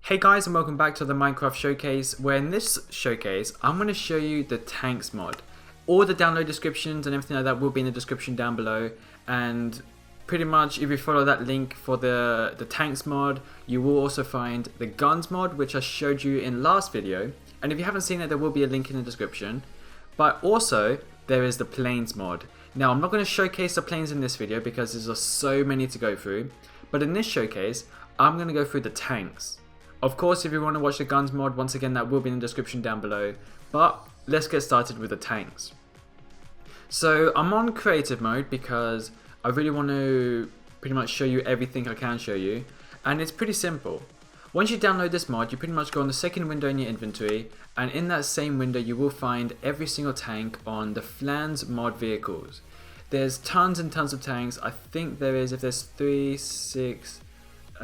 Hey guys, and welcome back to the Minecraft showcase, where in this showcase I'm going to show you the tanks mod. All the download descriptions and everything like that will be in the description down below, and pretty much if you follow that link for the tanks mod, you will also find the guns mod, which I showed you in last video, and if you haven't seen it, there will be a link in the description. But also there is the planes mod. Now I'm not going to showcase the planes in this video because there's just so many to go through, but in this showcase I'm going to go through the tanks. Of course, if you want to watch the guns mod, once again that will be in the description down below, but let's get started with the tanks. So I'm on creative mode because I really want to pretty much show you everything I can show you, and it's pretty simple. Once you download this mod, you pretty much go on the second window in your inventory, and in that same window you will find every single tank on the Flans mod vehicles. There's tons and tons of tanks. I think there is, if there's 3, 6,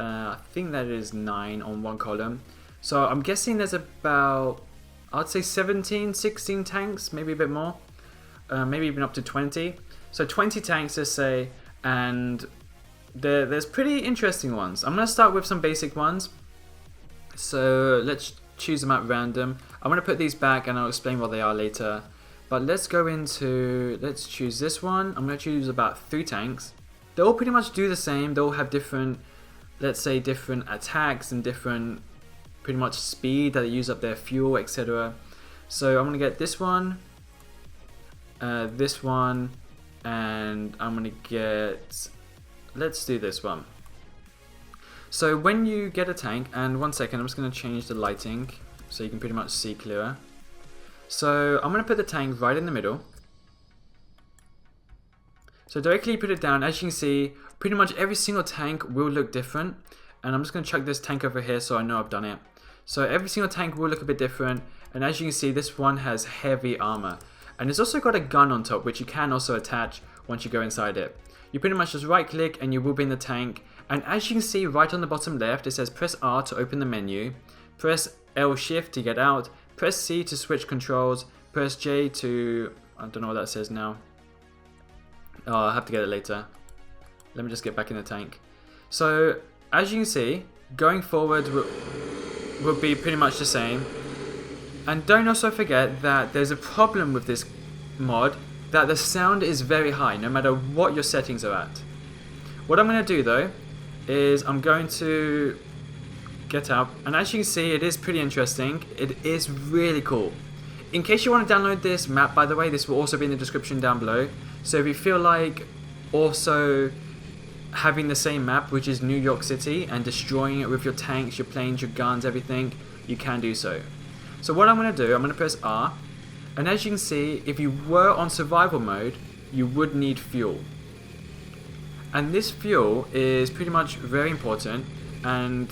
I think that is 9 on one column. So I'm guessing there's about, I'd say 17, 16 tanks, maybe a bit more, maybe even up to 20. So 20 tanks, let's say, and there's pretty interesting ones. I'm going to start with some basic ones. So let's choose them at random. I'm going to put these back and I'll explain what they are later. But let's go into, let's choose this one. I'm going to choose about 3 tanks. They all pretty much do the same. They all have different, let's say, different attacks and different pretty much speed that they use up their fuel, etc. So I'm going to get this one, and I'm going to get, let's do this one. So when you get a tank, and one second, I'm just going to change the lighting so you can pretty much see clearer. So I'm going to put the tank right in the middle. So directly put it down. As you can see, pretty much every single tank will look different, and I'm just going to chuck this tank over here so I know I've done it. So every single tank will look a bit different, and as you can see, this one has heavy armor, and it's also got a gun on top which you can also attach once you go inside it. You pretty much just right click and you will be in the tank, and as you can see right on the bottom left it says press R to open the menu, press L shift to get out, press C to switch controls, press J to, I don't know what that says now. Oh, I'll have to get it later. Let me just get back in the tank. So as you can see, going forward will be pretty much the same. And don't also forget that there's a problem with this mod, that the sound is very high no matter what your settings are at. What I'm going to do though is I'm going to get out, and as you can see it is pretty interesting. It is really cool. In case you want to download this map, by the way, this will also be in the description down below. So if you feel like also having the same map, which is New York City, and destroying it with your tanks, your planes, your guns, everything, you can do so. So what I'm going to do, I'm going to press R, and as you can see, if you were on survival mode, you would need fuel. And this fuel is pretty much very important, and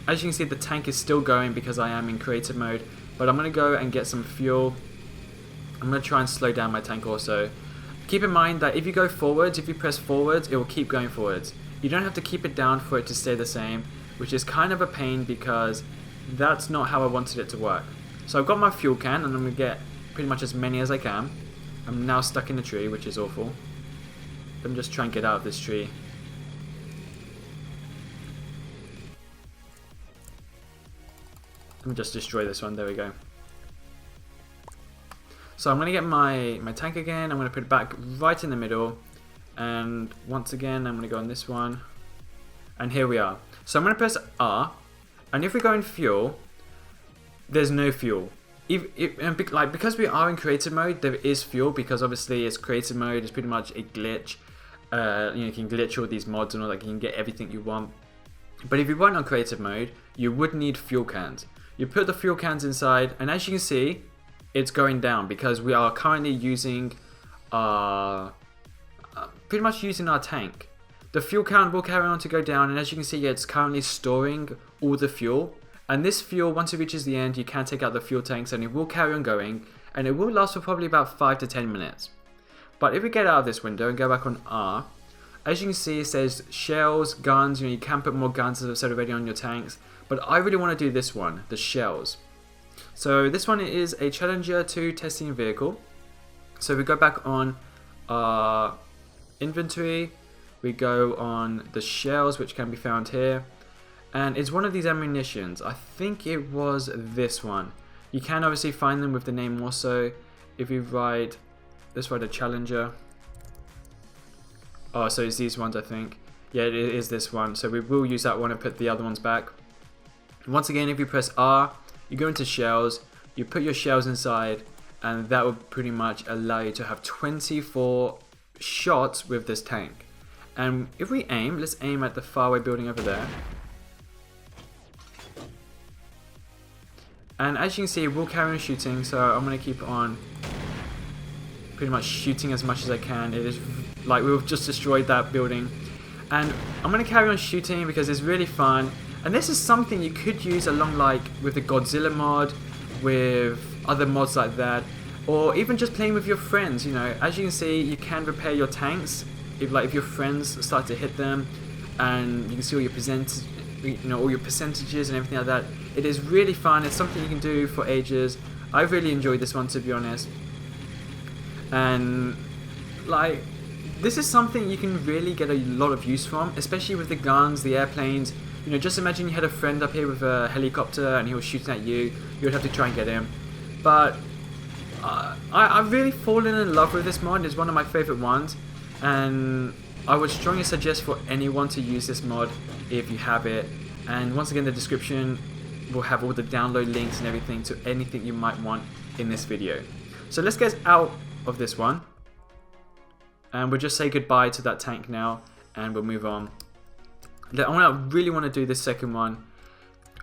as you can see the tank is still going because I am in creative mode, but I'm going to go and get some fuel. I'm going to try and slow down my tank also. Keep in mind that if you go forwards, if you press forwards, it will keep going forwards. You don't have to keep it down for it to stay the same, which is kind of a pain because that's not how I wanted it to work. So I've got my fuel can and I'm going to get pretty much as many as I can. I'm now stuck in the tree, which is awful. Let me just try and get out of this tree. Let me just destroy this one, there we go. So I'm going to get my tank again, I'm going to put it back right in the middle, and once again I'm going to go on this one, and here we are. So I'm going to press R, and if we go in fuel, there's no fuel. Because we are in creative mode, there is fuel, because obviously it's creative mode, it's pretty much a glitch. You can glitch all these mods and all that, you can get everything you want. But if you weren't on creative mode, you would need fuel cans. You put the fuel cans inside, and as you can see, it's going down because we are currently using pretty much using our tank. The fuel count will carry on to go down, and as you can see, it's currently storing all the fuel. And this fuel, once it reaches the end, you can take out the fuel tanks and it will carry on going, and it will last for probably about 5 to 10 minutes. But if we get out of this window and go back on R, as you can see it says shells, guns. You can put more guns, as I've said already, on your tanks, but I really want to do this one, the shells. So this one is a Challenger II testing vehicle. So we go back on our inventory, we go on the shells, which can be found here, and it's one of these ammunitions. I think it was this one. You can obviously find them with the name also. If you write, let's write a Challenger. Oh, so it's these ones, I think. Yeah, it is this one. So we will use that one and put the other ones back. Once again, if you press R, you go into shells, you put your shells inside, and that will pretty much allow you to have 24 shots with this tank. And if we aim, let's aim at the faraway building over there. And as you can see, we'll carry on shooting, so I'm going to keep on pretty much shooting as much as I can. It is like we've just destroyed that building. And I'm going to carry on shooting because it's really fun. And this is something you could use along like with the Godzilla mod, with other mods like that. Or even just playing with your friends, you know. As you can see, you can repair your tanks if your friends start to hit them, and you can see all your all your percentages and everything like that. It is really fun. It's something you can do for ages. I really enjoyed this one, to be honest. And like, this is something you can really get a lot of use from, especially with the guns, the airplanes. You know, just imagine you had a friend up here with a helicopter and he was shooting at you. You would have to try and get him. But I've really fallen in love with this mod. It's one of my favorite ones, and I would strongly suggest for anyone to use this mod if you have it. And once again, the description will have all the download links and everything to anything you might want in this video. So let's get out of this one, and we'll just say goodbye to that tank now, and we'll move on. I really want to do this second one.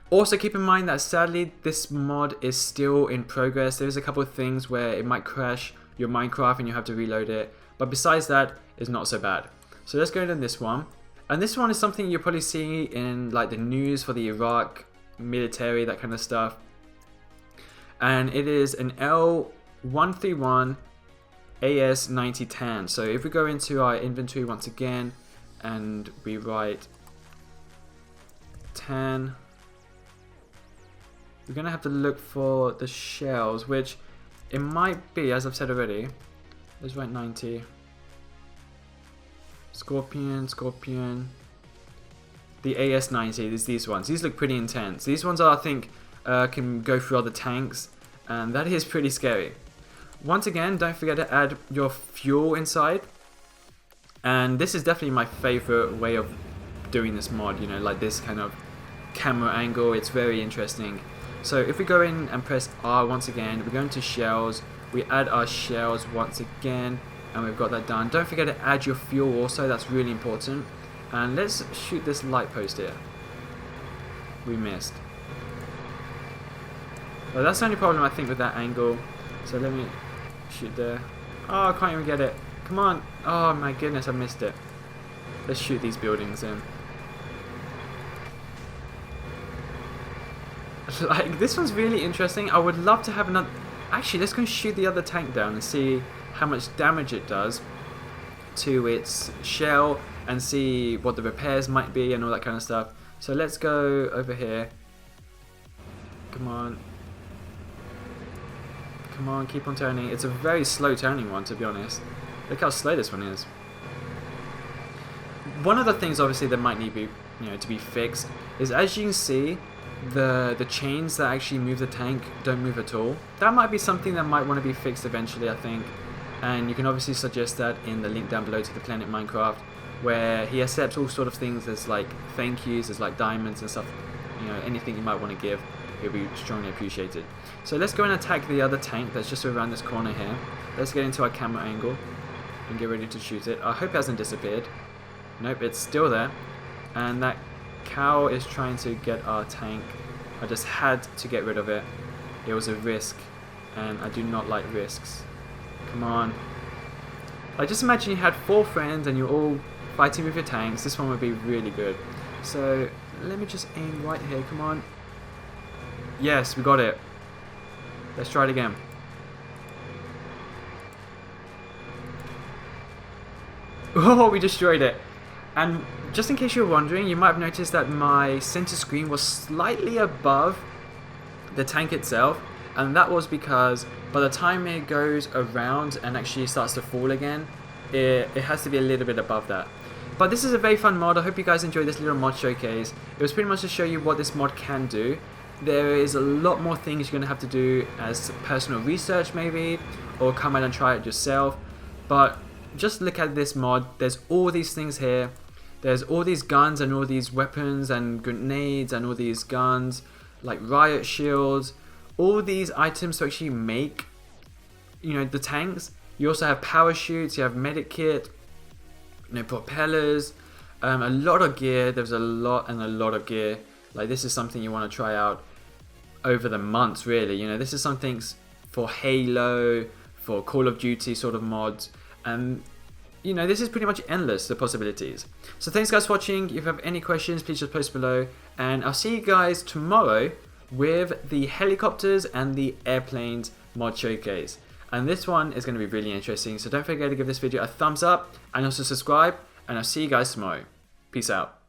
Also keep in mind that sadly this mod is still in progress. There's a couple of things where it might crash your Minecraft and you have to reload it, but besides that, it's not so bad. So let's go into this one, and this one is something you'll probably see in like the news for the Iraq military, that kind of stuff. And it is an L131 AS-90 10. So if we go into our inventory once again and we write 10, we're gonna have to look for the shells, which it might be, as I've said already. Let's write 90. Scorpion. The AS-90 is these ones. These look pretty intense. These ones are, I think, can go through other tanks, and that is pretty scary. Once again, don't forget to add your fuel inside. And this is definitely my favorite way of doing this mod, you know, like this kind of camera angle. It's very interesting. So if we go in and press R once again, we go into shells, we add our shells once again, and we've got that done. Don't forget to add your fuel also, that's really important. And let's shoot this light post here. We missed. Well, that's the only problem I think with that angle. So let me shoot there. Oh, I can't even get it. Come on. Oh my goodness, I missed it. Let's shoot these buildings in. Like, this one's really interesting. I would love to have another... Actually, let's go and shoot the other tank down and see how much damage it does to its shell, and see what the repairs might be and all that kind of stuff. So let's go over here. Come on. Come on, keep on turning. It's a very slow turning one, to be honest. Look how slow this one is. One of the things, obviously, that might need to be fixed is, as you can see, the chains that actually move the tank don't move at all. That might be something that might want to be fixed eventually, I think. And you can obviously suggest that in the link down below to the Planet Minecraft, where he accepts all sort of things as like thank yous, as like diamonds and stuff. You know, anything you might want to give, it'll be strongly appreciated. So let's go and attack the other tank that's just around this corner here. Let's get into our camera angle and get ready to shoot it. I hope it hasn't disappeared. Nope, it's still there. And that cow is trying to get our tank. I just had to get rid of it. It was a risk, and I do not like risks. Come on. Like, just imagine you had 4 friends and you're all fighting with your tanks. This one would be really good. So let me just aim right here. Come on. Yes, we got it. Let's try it again. Oh, we destroyed it. And just in case you're wondering, you might have noticed that my center screen was slightly above the tank itself, and that was because by the time it goes around and actually starts to fall again, it has to be a little bit above that. But this is a very fun mod. I hope you guys enjoyed this little mod showcase. It was pretty much to show you what this mod can do. There is a lot more things you're going to have to do as personal research maybe, or come out and try it yourself. But just look at this mod. There's all these things here. There's all these guns and all these weapons and grenades and all these guns, like riot shields. All these items to actually make, you know, the tanks. You also have parachutes, you have medic kit, you know, propellers, a lot of gear. There's a lot of gear. Like, this is something you want to try out over the months, really. You know, this is something for Halo, for Call of Duty sort of mods, and you know, this is pretty much endless, the possibilities. So thanks guys for watching. If you have any questions, please just post below, and I'll see you guys tomorrow with the helicopters and the airplanes mod showcase. And this one is going to be really interesting, so don't forget to give this video a thumbs up and also subscribe, and I'll see you guys tomorrow. Peace out.